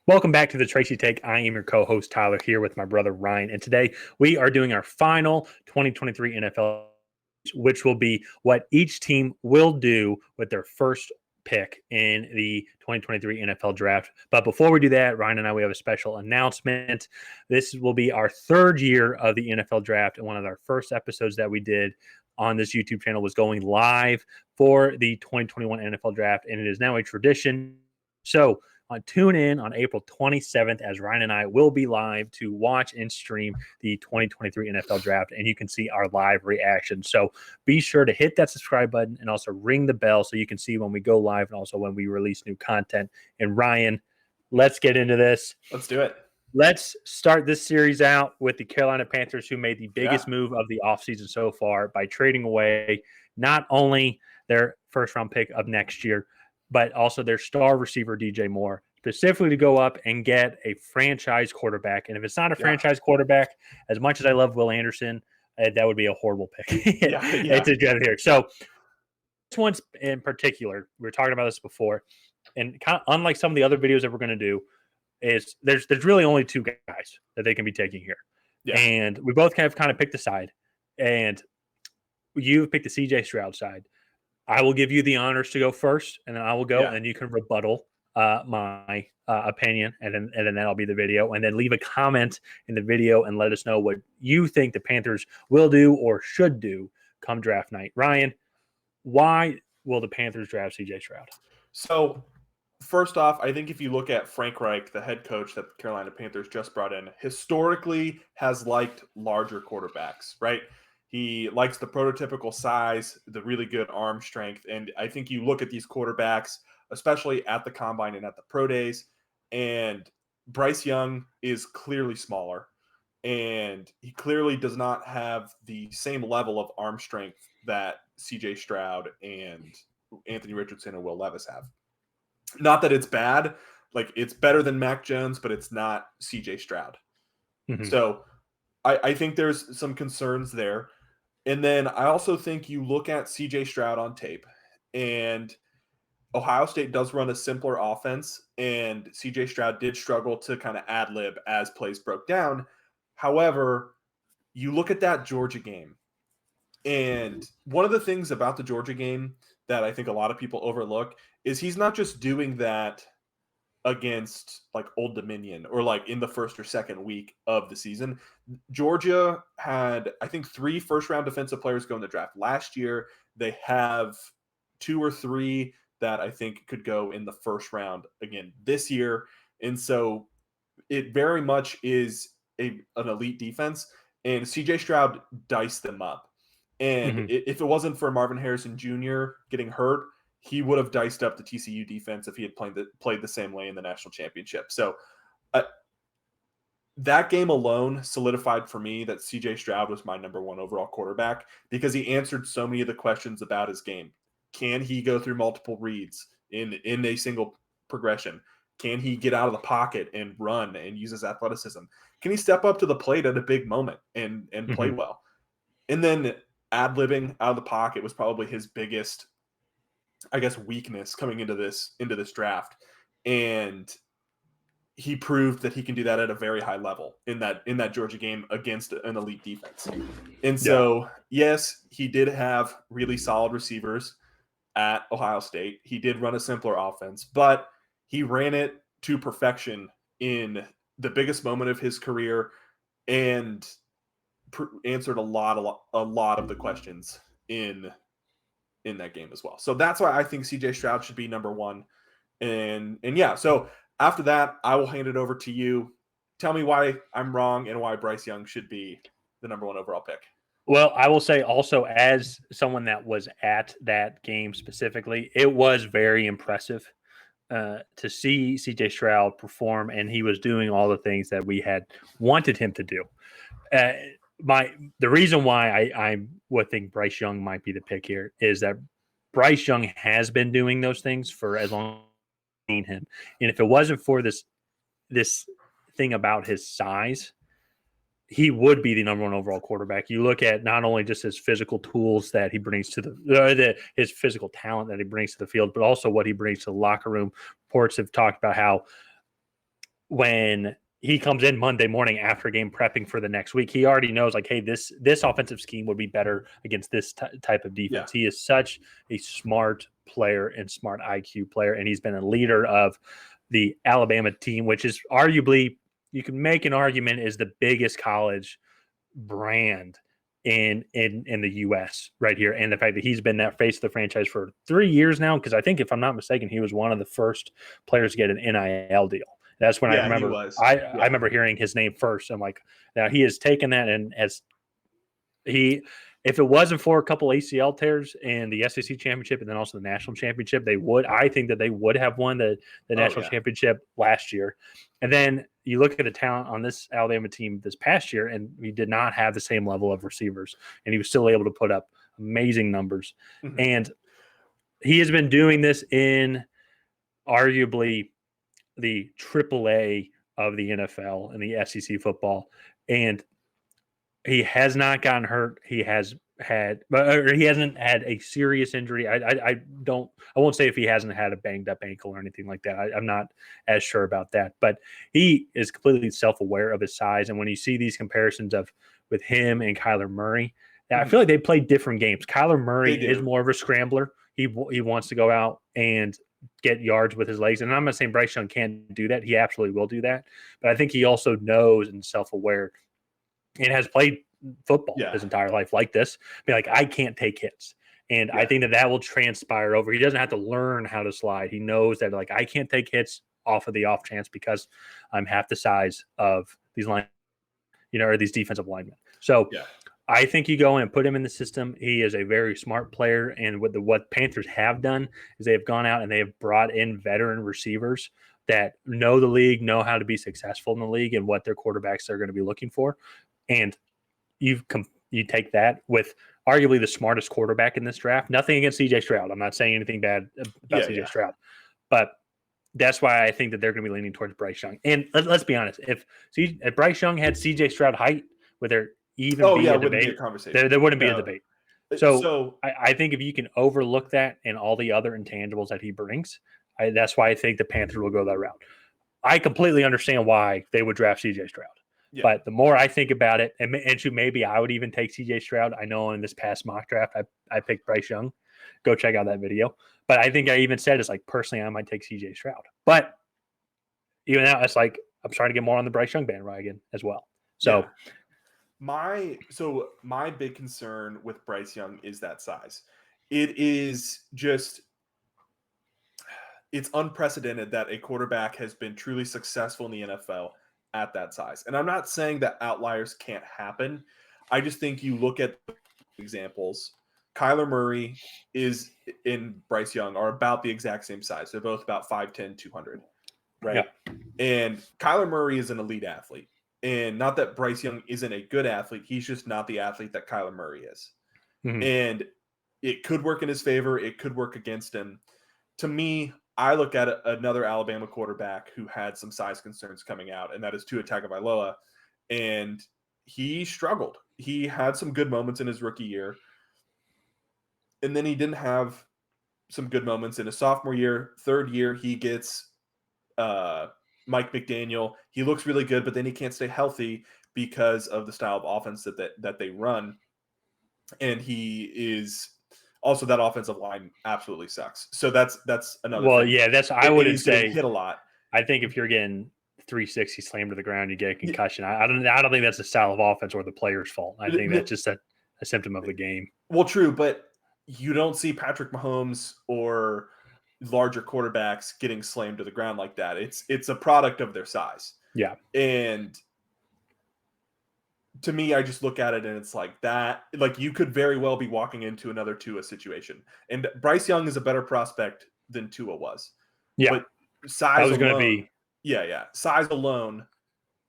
Welcome back to the Tracy Take. I am your co-host Tyler here with my brother Ryan, and today we are doing our final 2023 NFL, which will be what each team will do with their first pick in the 2023 NFL draft. But before we do that, Ryan and I, we have a special announcement. This will be our third year of the NFL draft, and one of our first episodes that we did on this YouTube channel was going live for the 2021 NFL draft, and it is now a tradition. So tune in on April 27th as Ryan and I will be live to watch and stream the 2023 NFL draft, and you can see our live reaction. So be sure to hit that subscribe button and also ring the bell so you can see when we go live and also when we release new content. And Ryan, let's get into this. Let's do it. Let's start this series out with the Carolina Panthers, who made the biggest move of the offseason so far by trading away not only their first-round pick of next year, but also their star receiver, DJ Moore, specifically to go up and get a franchise quarterback. And if it's not a franchise quarterback, as much as I love Will Anderson, that would be a horrible pick to get here. So this one's in particular, we were talking about this before, and kind of unlike some of the other videos that we're going to do, is there's really only two guys that they can be taking here. Yeah. And we both kind of picked a side. And you've picked the CJ Stroud side. I will give you the honors to go first, and then I will go, and then you can rebuttal my opinion, and then that'll be the video. And then leave a comment in the video and let us know what you think the Panthers will do or should do come draft night. Ryan, why will the Panthers draft CJ Stroud? So, first off, I think if you look at Frank Reich, the head coach that the Carolina Panthers just brought in, historically has liked larger quarterbacks, right? He likes the prototypical size, the really good arm strength. And I think you look at these quarterbacks, especially at the combine and at the pro days, and Bryce Young is clearly smaller, and he clearly does not have the same level of arm strength that CJ Stroud and Anthony Richardson and Will Levis have. Not that it's bad, like it's better than Mac Jones, but it's not CJ Stroud. Mm-hmm. So I think there's some concerns there. And then I also think you look at CJ Stroud on tape, and Ohio State does run a simpler offense, and CJ Stroud did struggle to kind of ad-lib as plays broke down. However, you look at that Georgia game, and one of the things about the Georgia game that I think a lot of people overlook is he's not just doing that against like Old Dominion or like in the first or second week of the season. Georgia had, I think, 3 first-round defensive players go in the draft last year. They have 2 or 3 that I think could go in the first round again this year. And so it very much is an elite defense, and CJ Stroud diced them up. And if it wasn't for Marvin Harrison Jr. getting hurt, he would have diced up the TCU defense if he had played the same way in the national championship. So that game alone solidified for me that CJ Stroud was my number 1 overall quarterback, because he answered so many of the questions about his game. Can he go through multiple reads in a single progression? Can he get out of the pocket and run and use his athleticism? Can he step up to the plate at a big moment and play well? And then ad-libbing out of the pocket was probably his biggest, I guess, weakness coming into this draft. And he proved that he can do that at a very high level in that Georgia game against an elite defense. And so, yes, he did have really solid receivers at Ohio State. He did run a simpler offense, but he ran it to perfection in the biggest moment of his career and answered a lot of the questions in that game as well. So that's why I think CJ Stroud should be number 1. And yeah, so after that, I will hand it over to you. Tell me why I'm wrong and why Bryce Young should be the number 1 overall pick. Well, I will say also, as someone that was at that game specifically, it was very impressive to see CJ Stroud perform, and he was doing all the things that we had wanted him to do. The reason why I would think Bryce Young might be the pick here is that Bryce Young has been doing those things for as long as I've seen him. And if it wasn't for this thing about his size, he would be the number 1 overall quarterback. You look at not only just his physical tools that he brings to his physical talent that he brings to the field, but also what he brings to the locker room. Reports have talked about how when he comes in Monday morning after game prepping for the next week, he already knows like, hey, this offensive scheme would be better against this type of defense. Yeah. He is such a smart player and smart IQ player, and he's been a leader of the Alabama team, which is arguably, you can make an argument, is the biggest college brand in the US right here. And the fact that he's been that face of the franchise for 3 years now, because I think if I'm not mistaken, he was one of the first players to get an NIL deal. That's when I He remember was. I remember hearing his name first. I'm like, now he has taken that, and as he, if it wasn't for a couple ACL tears in the SEC championship and then also the national championship, I think that they would have won the national championship last year. And then you look at the talent on this Alabama team this past year, and he did not have the same level of receivers, and he was still able to put up amazing numbers. Mm-hmm. And he has been doing this in arguably the AAA of the NFL and the SEC football. And he has not gotten hurt. He hasn't had a serious injury. I won't say if he hasn't had a banged up ankle or anything like that. I'm not as sure about that, but he is completely self-aware of his size. And when you see these comparisons with him and Kyler Murray, I feel like they play different games. Kyler Murray is more of a scrambler. He wants to go out and get yards with his legs. And I'm not saying Bryce Young can't do that. He absolutely will do that. But I think he also knows and self-aware and has played football his entire life like this. Be like, I can't take hits. And I think that will transpire over. He doesn't have to learn how to slide. He knows that, like, I can't take hits off of the off chance because I'm half the size of these or these defensive linemen. So I think you go in and put him in the system. He is a very smart player. And what Panthers have done is they have gone out and they have brought in veteran receivers that know the league, know how to be successful in the league and what their quarterbacks are going to be looking for. And you take that with arguably the smartest quarterback in this draft. Nothing against CJ Stroud. I'm not saying anything bad about CJ Stroud. But that's why I think that they're going to be leaning towards Bryce Young. And let's be honest, if Bryce Young had CJ Stroud height, would there even be a debate? Be a conversation. There wouldn't be a debate. So I think if you can overlook that and all the other intangibles that he brings, that's why I think the Panthers will go that route. I completely understand why they would draft CJ Stroud. Yeah. But the more I think about it, and maybe I would even take CJ Stroud. I know in this past mock draft, I picked Bryce Young. Go check out that video. But I think I even said, it's like, personally, I might take CJ Stroud. But even now, it's like, I'm starting to get more on the Bryce Young bandwagon as well. So my big concern with Bryce Young is that size. It is just, it's unprecedented that a quarterback has been truly successful in the NFL at that size. And I'm not saying that outliers can't happen. I just think you look at examples. Kyler Murray and Bryce Young are about the exact same size. They're both about 5'10", 200, right? Yeah. And Kyler Murray is an elite athlete. And not that Bryce Young isn't a good athlete. He's just not the athlete that Kyler Murray is. Mm-hmm. And it could work in his favor. It could work against him. To me, I look at another Alabama quarterback who had some size concerns coming out, and that is Tua Tagovailoa. And he struggled. He had some good moments in his rookie year, and then he didn't have some good moments in his sophomore year. Third year, he gets Mike McDaniel. He looks really good, but then he can't stay healthy because of the style of offense that they run. And he is also, that offensive line absolutely sucks. So that's another thing. Well, yeah, I wouldn't say hit a lot. I think if you're getting 360 slammed to the ground, you get a concussion. I don't think that's the style of offense or the player's fault. I think that's just a symptom of the game. Well, true, but you don't see Patrick Mahomes or larger quarterbacks getting slammed to the ground like that. It's a product of their size. Yeah. And to me, I just look at it and it's like that. Like, you could very well be walking into another Tua situation. And Bryce Young is a better prospect than Tua was. Yeah. But size alone, going to be. Yeah. Size alone,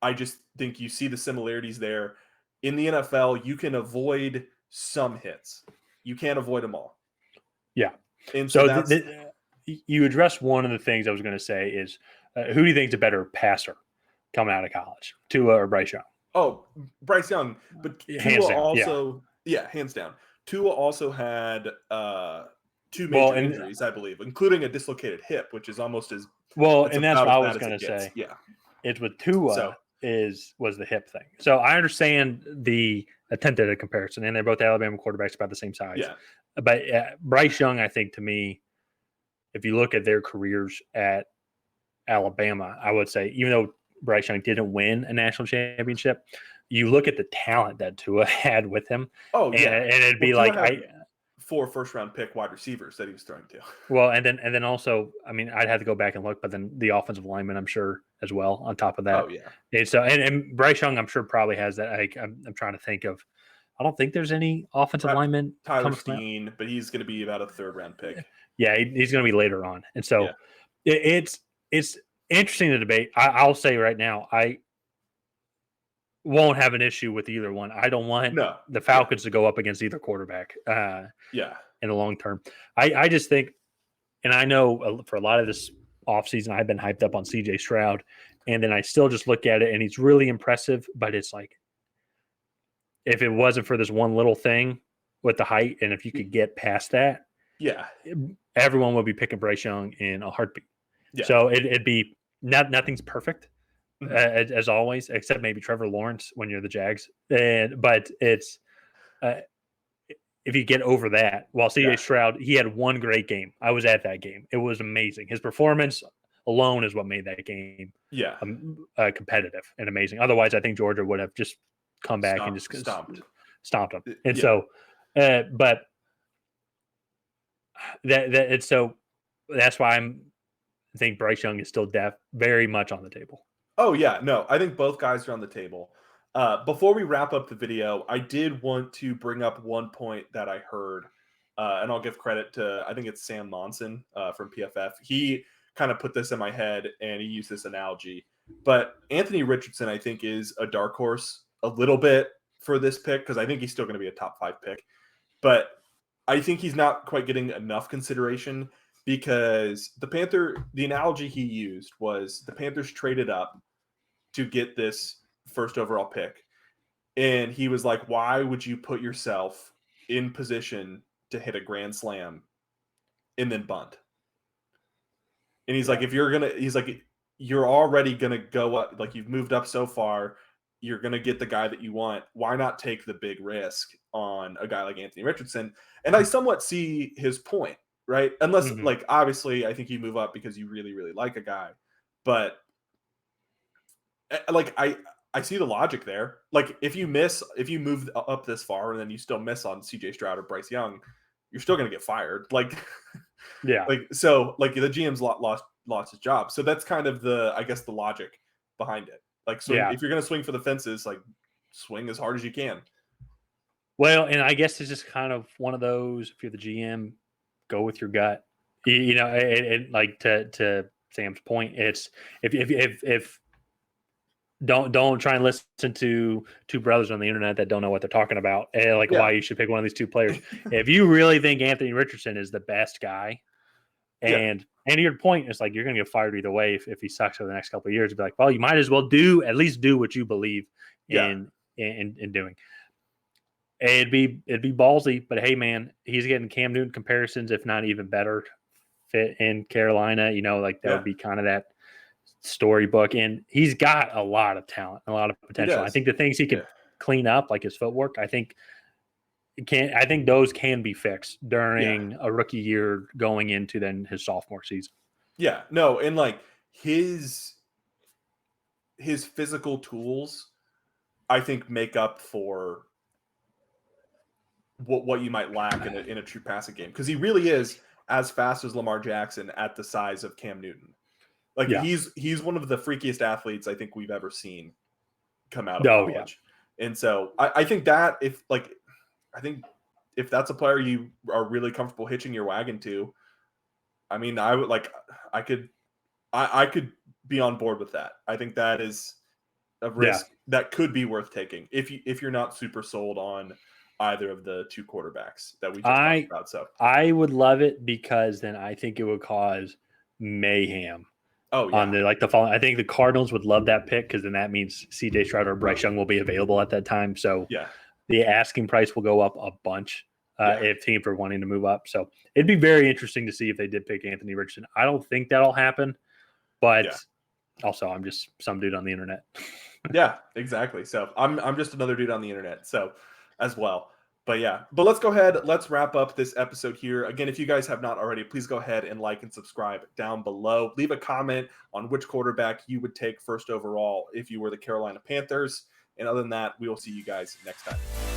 I just think you see the similarities there. In the NFL, you can avoid some hits. You can't avoid them all. Yeah. And so you addressed one of the things I was going to say is, who do you think is a better passer coming out of college, Tua or Bryce Young? Oh, Bryce Young, but hands Tua down, also, hands down. Tua also had two major injuries, I believe, including a dislocated hip, which is almost as well. And that's what I was going to say. Yeah, It's with Tua was the hip thing. So I understand the attempt at a comparison, and they're both Alabama quarterbacks about the same size. Yeah. But Bryce Young, I think, to me, if you look at their careers at Alabama, I would say, even though Bryce Young didn't win a national championship, you look at the talent that Tua had with him. Oh, yeah. And it'd be Tua like, had 4 first-round pick wide receivers that he was throwing to. Well, and then also, I mean, I'd have to go back and look, but then the offensive lineman, I'm sure, as well, on top of that. Oh, yeah. And so, and Bryce Young, I'm sure, probably has that. I'm trying to think of, I don't think there's any offensive linemen. Tyler Steen, but he's going to be about a 3rd-round pick. Yeah, he's going to be later on. And so it's interesting to debate. I'll say right now, I won't have an issue with either one. I don't want the Falcons to go up against either quarterback. In the long term. I just think, and I know for a lot of this offseason, I've been hyped up on CJ Stroud, and then I still just look at it, and he's really impressive, but it's like, if it wasn't for this one little thing with the height, and if you could get past that, everyone would be picking Bryce Young in a heartbeat. So it'd be nothing's perfect, as always, except maybe Trevor Lawrence when you're the Jags. But it's if you get over that, while CJ Stroud, he had one great game. I was at that game. It was amazing. His performance alone is what made that game competitive and amazing. Otherwise, I think Georgia would have just come back and just stomped them. And so, but so that's why I think Bryce Young is still very much on the table. Oh, yeah. No, I think both guys are on the table. Before we wrap up the video, I did want to bring up one point that I heard, and I'll give credit to, I think it's Sam Monson from PFF. He kind of put this in my head, and he used this analogy. But Anthony Richardson, I think, is a dark horse a little bit for this pick, because I think he's still going to be a top 5 pick. But I think he's not quite getting enough consideration, because the analogy he used was the Panthers traded up to get this first overall pick. And he was like, why would you put yourself in position to hit a grand slam and then bunt? And he's like, you're already going to go up, like you've moved up so far, you're going to get the guy that you want. Why not take the big risk on a guy like Anthony Richardson? And I somewhat see his point, right? Unless like, obviously I think you move up because you really, really like a guy, but like, I see the logic there. Like, if you move up this far and then you still miss on CJ Stroud or Bryce Young, you're still going to get fired. Like, so the GM's lost his job. So that's kind of I guess the logic behind it. Like, so if you're going to swing for the fences, like, swing as hard as you can. Well, and I guess it's just kind of one of those, if you're the GM, go with your gut. You know, and like to Sam's point, it's if don't try and listen to two brothers on the internet that don't know what they're talking about, and why you should pick one of these two players. If you really think Anthony Richardson is the best guy, and your point is like, you're going to get fired either way if he sucks for the next couple of years, be like, well, you might as well at least do what you believe in doing. It'd be ballsy, but hey, man, he's getting Cam Newton comparisons, if not even better fit in Carolina. You know, like that would be kind of that storybook, and he's got a lot of talent, a lot of potential. I think the things he can clean up, like his footwork, I think those can be fixed during a rookie year going into then his sophomore season. Yeah, no, and like his physical tools, I think, make up for what you might lack in a true passing game, because he really is as fast as Lamar Jackson at the size of Cam Newton. Like he's one of the freakiest athletes I think we've ever seen come out of college. And so I think that if that's a player you are really comfortable hitching your wagon to, I mean, I could be on board with that. I think that is a risk that could be worth taking if you're not super sold on either of the two quarterbacks that we just talked about. So I would love it, because then I think it would cause mayhem. On the following, I think the Cardinals would love that pick, because then that means CJ Stroud or Bryce Young will be available at that time. So the asking price will go up a bunch if teams are wanting to move up. So it'd be very interesting to see if they did pick Anthony Richardson. I don't think that'll happen, but Also, I'm just some dude on the internet. Yeah, exactly. So I'm just another dude on the internet. So as well. But yeah, but let's go ahead. Let's wrap up this episode here. Again, if you guys have not already, please go ahead and like and subscribe down below. Leave a comment on which quarterback you would take first overall if you were the Carolina Panthers. And other than that, we will see you guys next time.